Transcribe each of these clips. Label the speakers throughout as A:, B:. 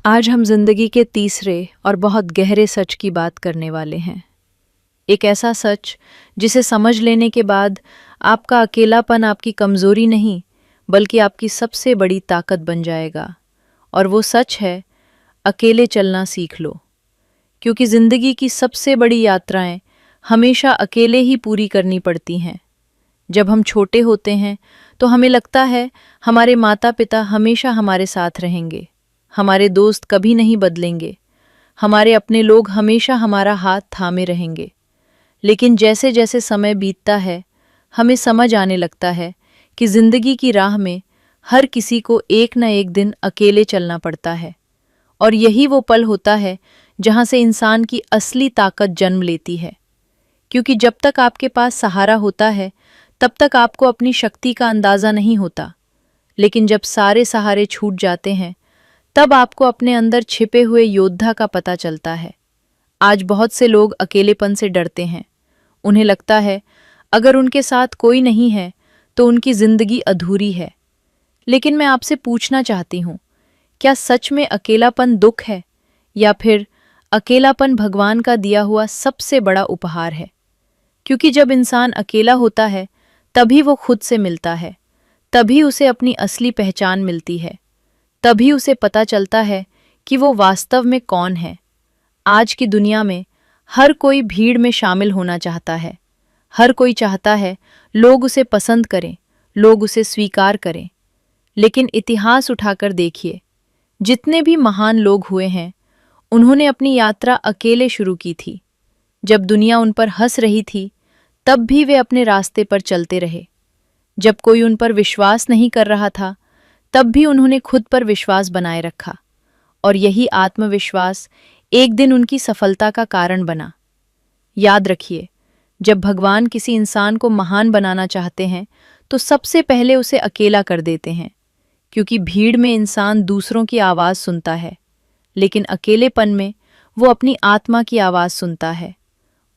A: आज हम जिंदगी के तीसरे और बहुत गहरे सच की बात करने वाले हैं। एक ऐसा सच जिसे समझ लेने के बाद आपका अकेलापन आपकी कमजोरी नहीं, बल्कि आपकी सबसे बड़ी ताकत बन जाएगा। और वो सच है, अकेले चलना सीख लो। क्योंकि जिंदगी की सबसे बड़ी यात्राएं हमेशा अकेले ही पूरी करनी पड़ती हैं। जब हम छोटे होते हैं तो हमें लगता है हमारे माता पिता हमेशा हमारे साथ रहेंगे, हमारे दोस्त कभी नहीं बदलेंगे, हमारे अपने लोग हमेशा हमारा हाथ थामे रहेंगे। लेकिन जैसे जैसे समय बीतता है, हमें समझ आने लगता है कि जिंदगी की राह में हर किसी को एक न एक दिन अकेले चलना पड़ता है। और यही वो पल होता है जहां से इंसान की असली ताकत जन्म लेती है। क्योंकि जब तक आपके पास सहारा होता है, तब तक आपको अपनी शक्ति का अंदाजा नहीं होता। लेकिन जब सारे सहारे छूट जाते हैं, तब आपको अपने अंदर छिपे हुए योद्धा का पता चलता है। आज बहुत से लोग अकेलेपन से डरते हैं। उन्हें लगता है अगर उनके साथ कोई नहीं है तो उनकी जिंदगी अधूरी है। लेकिन मैं आपसे पूछना चाहती हूँ, क्या सच में अकेलापन दुख है, या फिर अकेलापन भगवान का दिया हुआ सबसे बड़ा उपहार है? क्योंकि जब इंसान अकेला होता है, तभी वो खुद से मिलता है, तभी उसे अपनी असली पहचान मिलती है, तभी उसे पता चलता है कि वो वास्तव में कौन है। आज की दुनिया में हर कोई भीड़ में शामिल होना चाहता है। हर कोई चाहता है लोग उसे पसंद करें, लोग उसे स्वीकार करें। लेकिन इतिहास उठाकर देखिए, जितने भी महान लोग हुए हैं, उन्होंने अपनी यात्रा अकेले शुरू की थी। जब दुनिया उन पर हंस रही थी, तब भी वे अपने रास्ते पर चलते रहे। जब कोई उन पर विश्वास नहीं कर रहा था, तब भी उन्होंने खुद पर विश्वास बनाए रखा। और यही आत्मविश्वास एक दिन उनकी सफलता का कारण बना। याद रखिए, जब भगवान किसी इंसान को महान बनाना चाहते हैं, तो सबसे पहले उसे अकेला कर देते हैं। क्योंकि भीड़ में इंसान दूसरों की आवाज़ सुनता है, लेकिन अकेलेपन में वो अपनी आत्मा की आवाज़ सुनता है।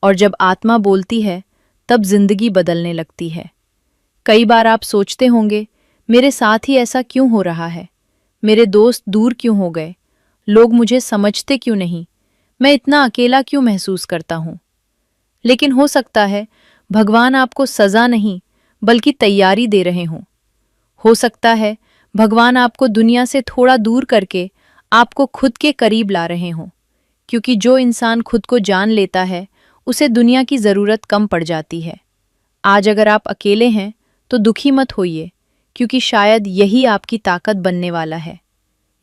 A: और जब आत्मा बोलती है, तब जिंदगी बदलने लगती है। कई बार आप सोचते होंगे, मेरे साथ ही ऐसा क्यों हो रहा है? मेरे दोस्त दूर क्यों हो गए? लोग मुझे समझते क्यों नहीं? मैं इतना अकेला क्यों महसूस करता हूँ? लेकिन हो सकता है भगवान आपको सज़ा नहीं, बल्कि तैयारी दे रहे हों। हो सकता है भगवान आपको दुनिया से थोड़ा दूर करके आपको खुद के करीब ला रहे हों। क्योंकि जो इंसान खुद को जान लेता है, उसे दुनिया की ज़रूरत कम पड़ जाती है। आज अगर आप अकेले हैं, तो दुखी मत होइए, क्योंकि शायद यही आपकी ताकत बनने वाला है।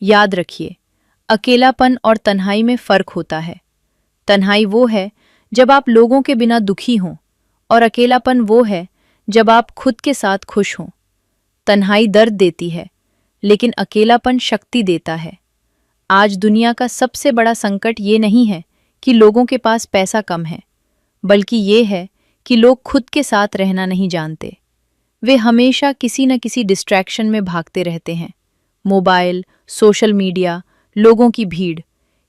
A: याद रखिए, अकेलापन और तन्हाई में फ़र्क होता है। तन्हाई वो है जब आप लोगों के बिना दुखी हों, और अकेलापन वो है जब आप खुद के साथ खुश हों। तन्हाई दर्द देती है, लेकिन अकेलापन शक्ति देता है। आज दुनिया का सबसे बड़ा संकट ये नहीं है कि लोगों के पास पैसा कम है, बल्कि ये है कि लोग खुद के साथ रहना नहीं जानते। वे हमेशा किसी न किसी डिस्ट्रैक्शन में भागते रहते हैं। मोबाइल, सोशल मीडिया, लोगों की भीड़।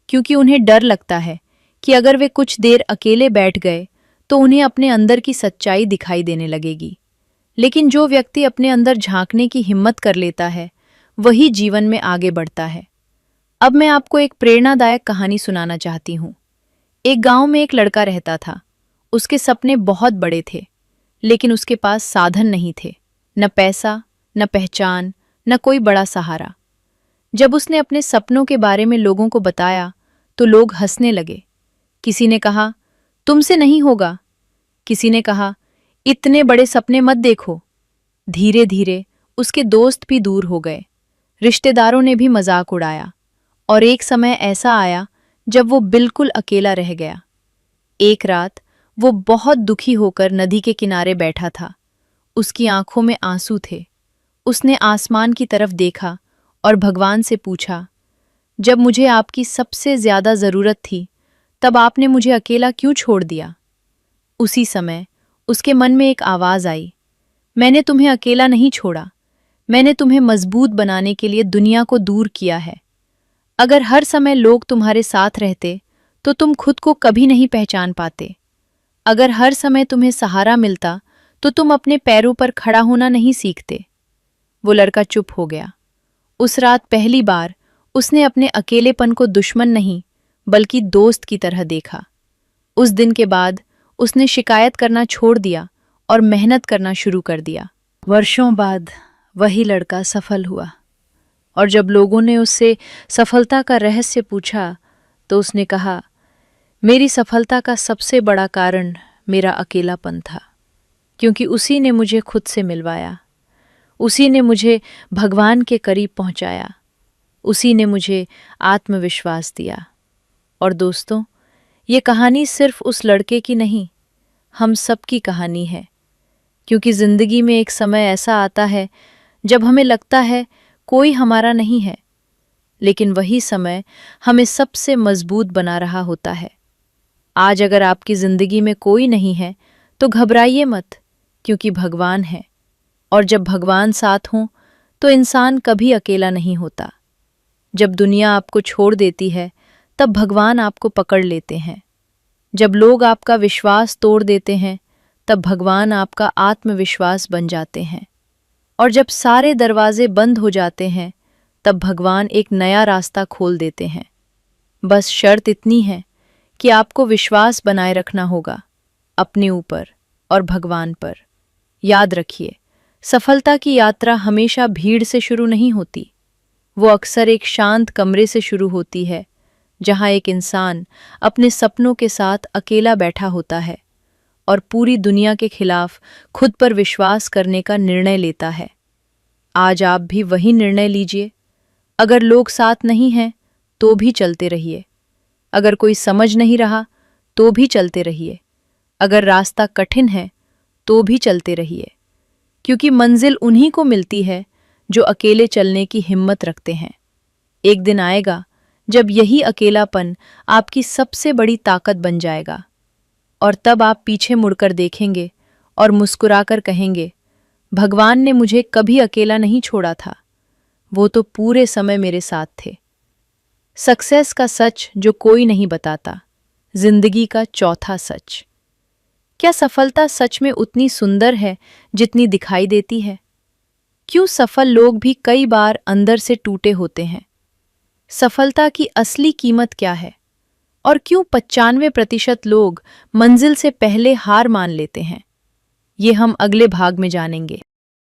A: क्योंकि उन्हें डर लगता है कि अगर वे कुछ देर अकेले बैठ गए, तो उन्हें अपने अंदर की सच्चाई दिखाई देने लगेगी। लेकिन जो व्यक्ति अपने अंदर झांकने की हिम्मत कर लेता है, वही जीवन में आगे बढ़ता है। अब मैं आपको एक प्रेरणादायक कहानी सुनाना चाहती हूँ। एक गांव में एक लड़का रहता था। उसके सपने बहुत बड़े थे, लेकिन उसके पास साधन नहीं थे। न पैसा, न पहचान, न कोई बड़ा सहारा। जब उसने अपने सपनों के बारे में लोगों को बताया, तो लोग हंसने लगे। किसी ने कहा, तुमसे नहीं होगा। किसी ने कहा, इतने बड़े सपने मत देखो। धीरे धीरे उसके दोस्त भी दूर हो गए। रिश्तेदारों ने भी मजाक उड़ाया। और एक समय ऐसा आया जब वो बिल्कुल अकेला रह गया। एक रात वो बहुत दुखी होकर नदी के किनारे बैठा था। उसकी आंखों में आंसू थे। उसने आसमान की तरफ देखा और भगवान से पूछा, जब मुझे आपकी सबसे ज्यादा जरूरत थी, तब आपने मुझे अकेला क्यों छोड़ दिया? उसी समय उसके मन में एक आवाज आई, मैंने तुम्हें अकेला नहीं छोड़ा, मैंने तुम्हें मजबूत बनाने के लिए दुनिया को दूर किया है। अगर हर समय लोग तुम्हारे साथ रहते, तो तुम खुद को कभी नहीं पहचान पाते। अगर हर समय तुम्हें सहारा मिलता, तो तुम अपने पैरों पर खड़ा होना नहीं सीखते। वो लड़का चुप हो गया। उस रात पहली बार उसने अपने अकेलेपन को दुश्मन नहीं बल्कि दोस्त की तरह देखा। उस दिन के बाद उसने शिकायत करना छोड़ दिया और मेहनत करना शुरू कर दिया। वर्षों बाद वही लड़का सफल हुआ और जब लोगों ने उससे सफलता का रहस्य पूछा तो उसने कहा, मेरी सफलता का सबसे बड़ा कारण मेरा अकेलापन था, क्योंकि उसी ने मुझे खुद से मिलवाया, उसी ने मुझे भगवान के करीब पहुंचाया, उसी ने मुझे आत्मविश्वास दिया। और दोस्तों, ये कहानी सिर्फ उस लड़के की नहीं, हम सबकी कहानी है। क्योंकि जिंदगी में एक समय ऐसा आता है जब हमें लगता है कोई हमारा नहीं है, लेकिन वही समय हमें सबसे मजबूत बना रहा होता है। आज अगर आपकी जिंदगी में कोई नहीं है तो घबराइए मत, क्योंकि भगवान है। और जब भगवान साथ हों तो इंसान कभी अकेला नहीं होता। जब दुनिया आपको छोड़ देती है तब भगवान आपको पकड़ लेते हैं। जब लोग आपका विश्वास तोड़ देते हैं तब भगवान आपका आत्मविश्वास बन जाते हैं। और जब सारे दरवाजे बंद हो जाते हैं तब भगवान एक नया रास्ता खोल देते हैं। बस शर्त इतनी है कि आपको विश्वास बनाए रखना होगा अपने ऊपर और भगवान पर। याद रखिए, सफलता की यात्रा हमेशा भीड़ से शुरू नहीं होती। वो अक्सर एक शांत कमरे से शुरू होती है, जहां एक इंसान अपने सपनों के साथ अकेला बैठा होता है और पूरी दुनिया के खिलाफ खुद पर विश्वास करने का निर्णय लेता है। आज आप भी वही निर्णय लीजिए। अगर लोग साथ नहीं हैं तो भी चलते रहिए, अगर कोई समझ नहीं रहा तो भी चलते रहिए, अगर रास्ता कठिन है तो भी चलते रहिए, क्योंकि मंजिल उन्हीं को मिलती है जो अकेले चलने की हिम्मत रखते हैं। एक दिन आएगा जब यही अकेलापन आपकी सबसे बड़ी ताकत बन जाएगा, और तब आप पीछे मुड़कर देखेंगे और मुस्कुराकर कहेंगे, भगवान ने मुझे कभी अकेला नहीं छोड़ा था, वो तो पूरे समय मेरे साथ थे। सक्सेस का सच जो कोई नहीं बताता, जिंदगी का चौथा सच। क्या सफलता सच में उतनी सुंदर है जितनी दिखाई देती है? क्यों सफल लोग भी कई बार अंदर से टूटे होते हैं? सफलता की असली कीमत क्या है? और क्यों 95% लोग मंजिल से पहले हार मान लेते हैं? ये हम अगले भाग में जानेंगे।